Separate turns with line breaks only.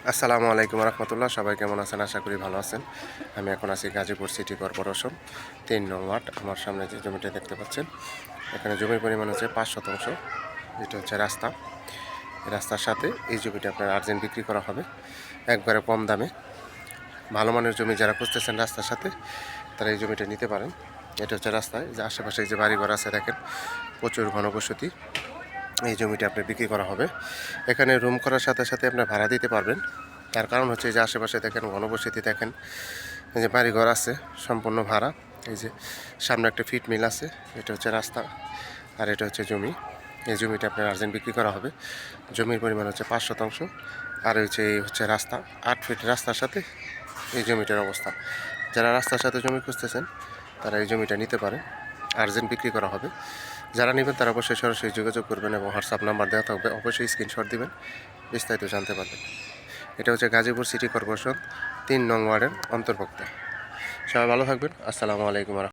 আসসালামু আলাইকুম রহমতুল্লাহ। সবাই কেমন আছেন? আশা করি ভালো আছেন। আমি এখন আছি গাজীপুর সিটি কর্পোরেশন ৩ নং ওয়ার্ড। আমার সামনে যে জমিটা দেখতে পাচ্ছেন, এখানে জমির পরিমাণ হচ্ছে ৫ শতাংশ। এটা হচ্ছে রাস্তা। রাস্তার সাথে এই জমিটা আপনার আর্জেন্ট বিক্রি করা হবে একবারে কম দামে। ভালো মানের জমি যারা খুঁজতেছেন রাস্তার সাথে, তারা এই জমিটা নিতে পারেন। এটা হচ্ছে রাস্তায় যে আশেপাশে যে বাড়িঘর আছে দেখেন, প্রচুর ঘনবসতি। এই জমিটা আপনি বিক্রি করা হবে। এখানে রুম করার সাথে সাথে আপনি ভাড়া দিতে পারবেন। তার কারণ হচ্ছে যে আশেপাশে দেখেন ঘনবসতি, দেখেন এই যে বাড়িঘর আছে সম্পূর্ণ ভাড়া। এই যে সামনে একটা ফিট মিল আছে, এটা হচ্ছে রাস্তা, আর এটা হচ্ছে জমি। এই জমিটা আপনার আর্জেন্ট বিক্রি করা হবে। জমির পরিমাণ হচ্ছে ৫ শতাংশ, আর এই হচ্ছে রাস্তা ৮ ফিট রাস্তার সাথে এই জমিটার অবস্থা। যারা রাস্তার সাথে জমি খুঁজতেছেন তারা এই জমিটা নিতে পারেন, আর্জেন্ট বিক্রি করা হবে। যারা নেবেন তারা অবশ্যই সরাসরি যোগাযোগ করবেন এবং হোয়াটসঅ্যাপ নাম্বার দেওয়া থাকবে, অবশ্যই স্ক্রিনশট দিবেন, বিস্তারিত জানতে পারবেন। এটা হচ্ছে গাজীপুর সিটি কর্পোরেশন ৩ নং ওয়ার্ডের অন্তর্ভুক্ত। সবাই ভালো থাকবেন। আসসালামু আলাইকুম।